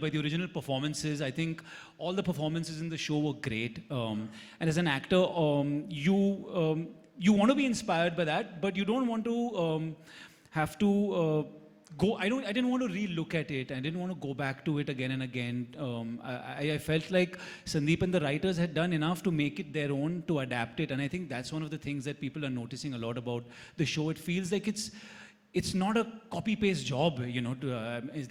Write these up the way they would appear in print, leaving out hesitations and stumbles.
by the original performances. I think all the performances in the show were great. And as an actor, you want to be inspired by that, but you don't want to have to I didn't want to re-look at it. I didn't want to go back to it again and again. I felt like Sandeep and the writers had done enough to make it their own, to adapt it. And I think that's one of the things that people are noticing a lot about the show. It feels like it's not a copy-paste job, you know,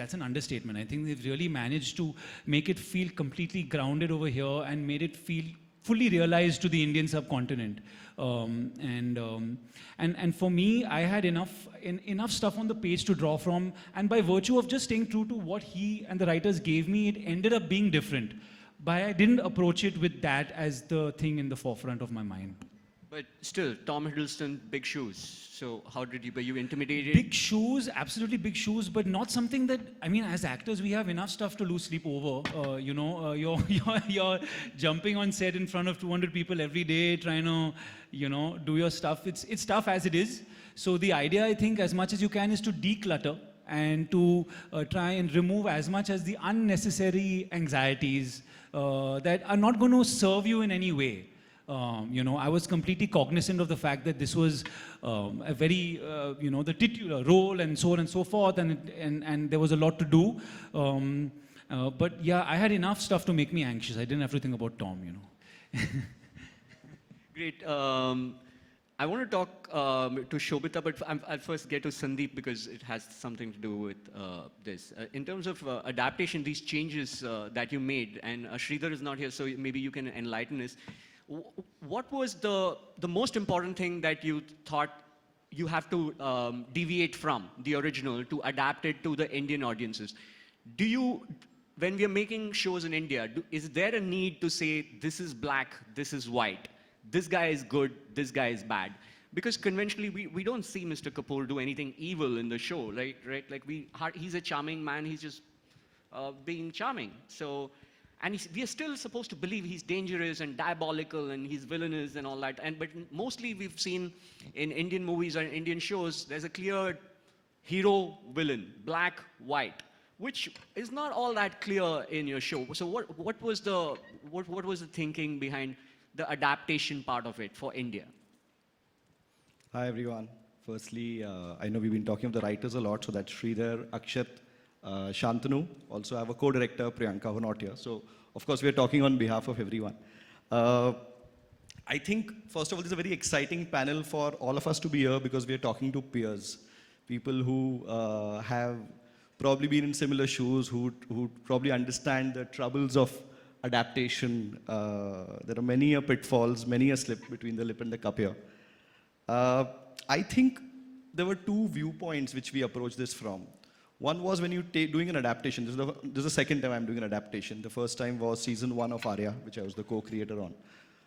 that's an understatement. I think they've really managed to make it feel completely grounded over here and made it feel fully realized to the Indian subcontinent. And for me, I had enough stuff on the page to draw from, and by virtue of just staying true to what he and the writers gave me, it ended up being different. But I didn't approach it with that as the thing in the forefront of my mind. But still, Tom Hiddleston, big shoes. So how were you intimidated? Big shoes, absolutely big shoes, but not something that, I mean, as actors, we have enough stuff to lose sleep over. You're jumping on set in front of 200 people every day, trying to, do your stuff. It's tough as it is. So the idea, I think, as much as you can, is to declutter and to try and remove as much as the unnecessary anxieties that are not going to serve you in any way. I was completely cognizant of the fact that this was a very, the titular role and so on and so forth, and there was a lot to do. But yeah, I had enough stuff to make me anxious. I didn't have to think about Tom, Great. I want to talk to Shobhita, but I'll first get to Sandeep because it has something to do with this. In terms of adaptation, these changes that you made, and Sridhar is not here, so maybe you can enlighten us. What was the most important thing that you thought you have to deviate from the original to adapt it to the Indian audiences? When we are making shows in India, is there a need to say, this is black, this is white, this guy is good, this guy is bad? Because conventionally, we don't see Mr. Kapoor do anything evil in the show, right? Like he's a charming man, he's just being charming. And we are still supposed to believe he's dangerous and diabolical and he's villainous and all that. But mostly we've seen in Indian movies or Indian shows, there's a clear hero-villain, black, white, which is not all that clear in your show. So what was the thinking behind the adaptation part of it for India? Hi everyone. Firstly, I know we've been talking of the writers a lot, so that's Sridhar, Akshat, Shantanu. Also, I have a co-director, Priyanka, who are not here. So, of course, we are talking on behalf of everyone. I think, first of all, this is a very exciting panel for all of us to be here because we are talking to peers, people who have probably been in similar shoes, who probably understand the troubles of adaptation. There are many pitfalls, many a slip between the lip and the cup here. I think there were two viewpoints which we approached this from. One was when you're doing an adaptation. This is the second time I'm doing an adaptation. The first time was season 1 of Arya, which I was the co-creator on.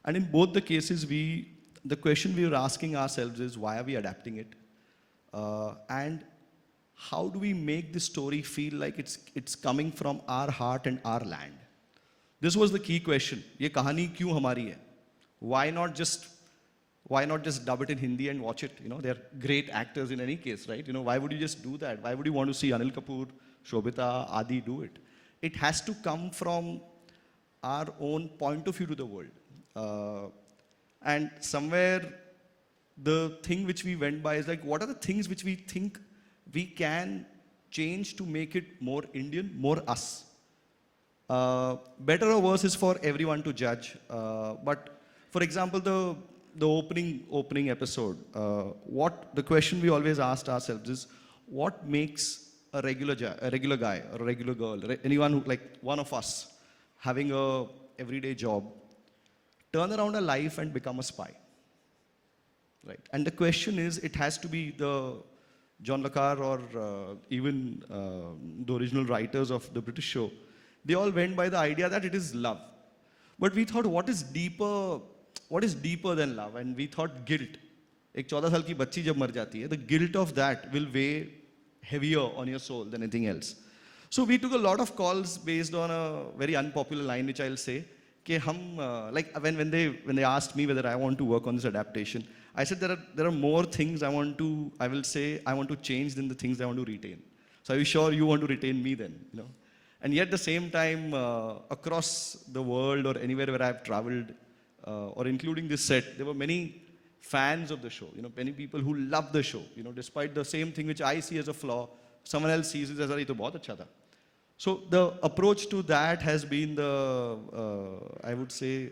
And in both the cases, the question we were asking ourselves is, why are we adapting it? And how do we make the story feel like it's coming from our heart and our land? This was the key question. Ye kahani kyun hamari hai? Why not just dub it in Hindi and watch it? They're great actors in any case, right? Why would you just do that? Why would you want to see Anil Kapoor, Shobhita, Adi do it? It has to come from our own point of view to the world. And somewhere, the thing which we went by is like, what are the things which we think we can change to make it more Indian, more us? Better or worse is for everyone to judge. But for example, the opening episode, the question we always asked ourselves is, what makes a regular guy or a regular girl, anyone who, like one of us, having a everyday job, turn around a life and become a spy, right? And the question is, it has to be the John le Carre or even the original writers of the British show. They all went by the idea that it is love. But we thought, what is deeper than love? And we thought guilt. एक 14 साल की बच्ची जब मर जाती है, the guilt of that will weigh heavier on your soul than anything else. So we took a lot of calls based on a very unpopular line, which I'll say, कि हम like when they asked me whether I want to work on this adaptation, I said there are more things I want to change than the things I want to retain. So are you sure you want to retain me then? And yet, at the same time, across the world or anywhere where I've traveled, or including this set, there were many fans of the show. You know, many people who love the show. You know, despite the same thing which I see as a flaw, someone else sees it as a, "ये तो बहुत अच्छा था." So the approach to that has been I would say,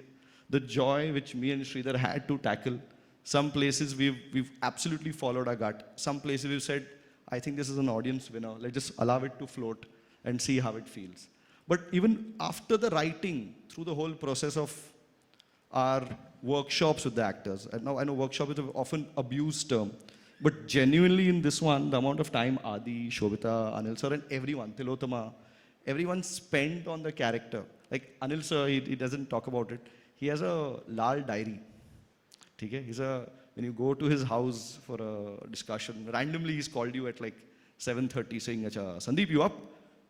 the joy which me and Sridhar had to tackle. Some places we've absolutely followed our gut. Some places we've said, I think this is an audience winner. Let's just allow it to float and see how it feels. But even after the writing, through the whole process of our workshops with the actors, and now I know workshop is an often abused term, but genuinely in this one, the amount of time Adi, Shobita, Anil sir, and everyone, Tilotama, everyone spent on the character. Like Anil sir, he doesn't talk about it. He has a Lal diary. Okay? When you go to his house for a discussion, randomly he's called you at like 7:30 saying, "Acha, Sandeep, you up?"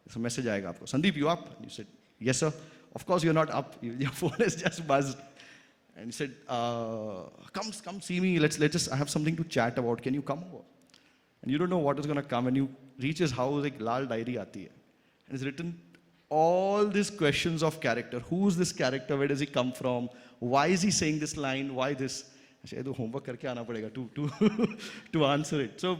It's a message aayega aapko. "Sandeep, you up?" And you said, "Yes, sir." "Of course you're not up. Your phone has just buzzed." And he said, come see me. Let's just, I have something to chat about. Can you come over? And you don't know what is going to come. And you reach his house, like Lal diary aati hai. And it's written all these questions of character. Who's this character? Where does he come from? Why is he saying this line? Why this? I said, homework karke aana padega to answer it. So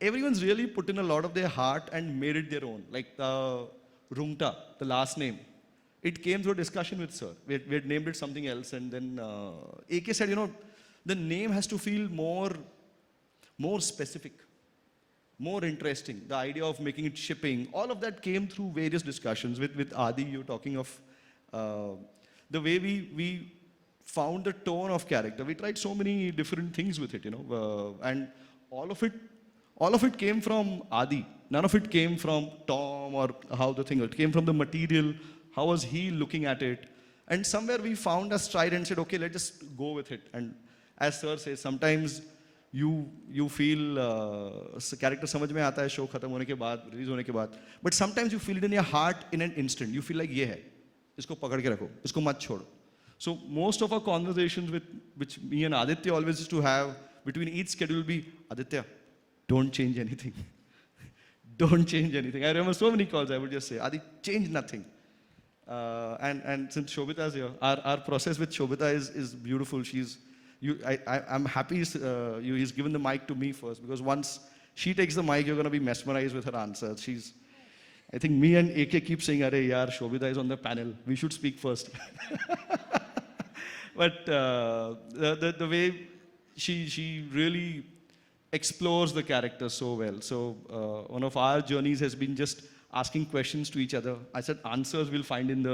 everyone's really put in a lot of their heart and made it their own. Like Rungta, the last name. It came through a discussion with sir. We had named it something else, and then AK said, the name has to feel more specific, more interesting. The idea of making it shipping, all of that came through various discussions with Adi. You're talking of the way we found the tone of character. We tried so many different things with it, and all of it came from Adi. None of it came from Tom or how the thing. It came from the material. How was he looking at it? And somewhere we found a stride and said, okay, let's just go with it. And as sir says, sometimes you feel character समझ में आता है show खत्म होने के बाद, release होने के बाद. But sometimes you feel it in your heart in an instant. You feel like ये है, इसको पकड़ के रखो, इसको मत छोड़ो. So most of our conversations which me and Aditya always used to have between each schedule will be, Aditya, don't change anything. Don't change anything. I remember so many calls I would just say, Adi, change nothing. And since Shobita is here, our process with Shobita is beautiful. I'm happy he's given the mic to me first, because once she takes the mic, you're going to be mesmerized with her answers. I think me and AK keep saying, "Arey yaar, Shobita is on the panel. We should speak first." But the way she really explores the character so well. So one of our journeys has been just asking questions to each other. I said answers we'll find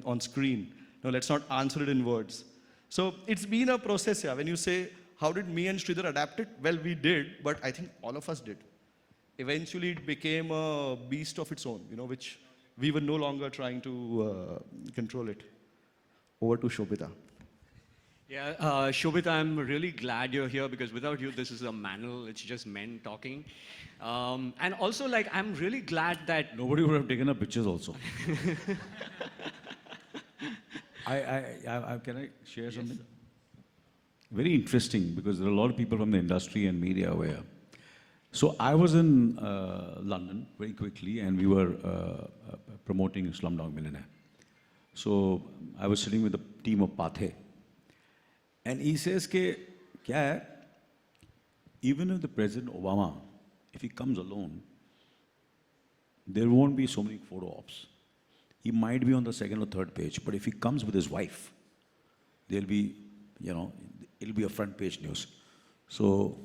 on screen. No, let's not answer it in words. So it's been a process, yeah. When you say, how did me and Sridhar adapt it? Well, we did, but I think all of us did. Eventually, it became a beast of its own, which we were no longer trying to control it. Over to Shobita. Yeah, Shobita, I'm really glad you're here, because without you, this is a manel. It's just men talking. And also, I'm really glad that... Nobody would have taken up pictures also. Can I share something? Yes, very interesting, because there are a lot of people from the industry and media aware. So I was in London very quickly, and we were promoting Slumdog Millionaire. So I was sitting with a team of Pathe. And he says, kya hai? Even if the President Obama, if he comes alone, there won't be so many photo ops. He might be on the second or third page, but if he comes with his wife, there'll be, it'll be a front page news. So,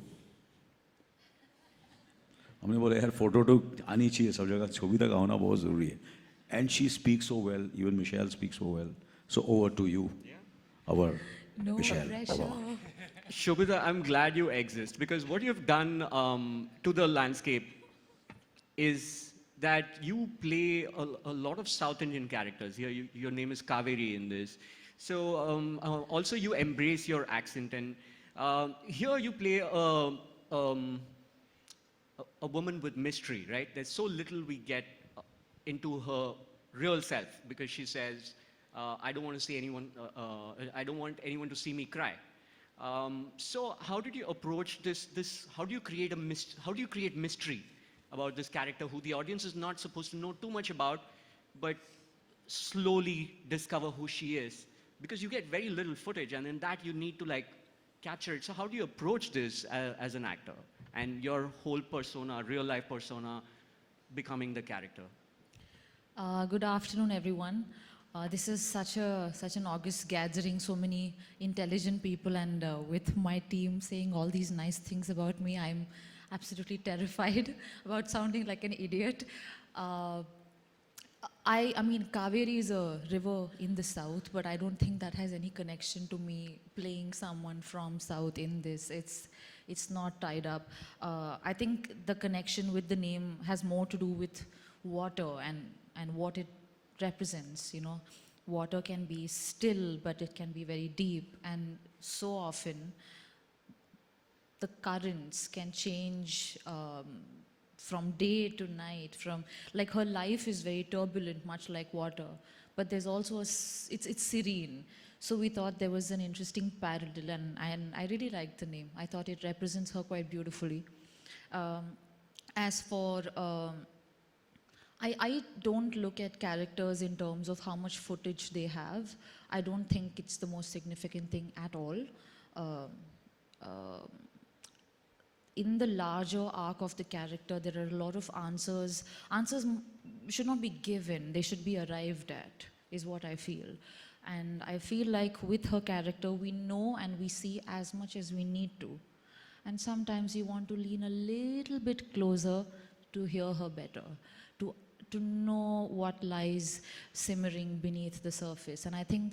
हमने बोला यार photo तो आनी चाहिए सब जगह, छवि तक आना बहुत ज़रूरी है. And she speaks so well, even Michelle speaks so well. So over to you, our No Michelle. pressure. Shobita, I'm glad you exist, because what you've done to the landscape is that you play a lot of South Indian characters. Here, your name is Kaveri in this. So also you embrace your accent, and here you play a woman with mystery, right? There's so little we get into her real self, because she says, I don't want to see anyone, I don't want anyone to see me cry. So how did you approach this how do you create mystery about this character who the audience is not supposed to know too much about, but slowly discover who she is, because you get very little footage, and in that you need to like capture it. So how do you approach this as an actor and your whole persona, real life persona, becoming the character? Good afternoon, everyone. This is such an august gathering, so many intelligent people, and with my team saying all these nice things about me, I'm absolutely terrified about sounding like an idiot. I mean, Kaveri is a river in the south, but I don't think that has any connection to me playing someone from south in this. It's not tied up. I think the connection with the name has more to do with water and what it represents, you know. Water can be still, but it can be very deep, and so often the currents can change from day to night. From like her life is very turbulent, much like water, but there's also it's serene. So we thought there was an interesting parallel, and I really liked the name. I thought it represents her quite beautifully. As for I don't look at characters in terms of how much footage they have. I don't think it's the most significant thing at all. In the larger arc of the character, there are a lot of answers. Answers should not be given, they should be arrived at, is what I feel. And I feel like with her character, we know and we see as much as we need to. And sometimes you want to lean a little bit closer to hear her better, to know what lies simmering beneath the surface. And I think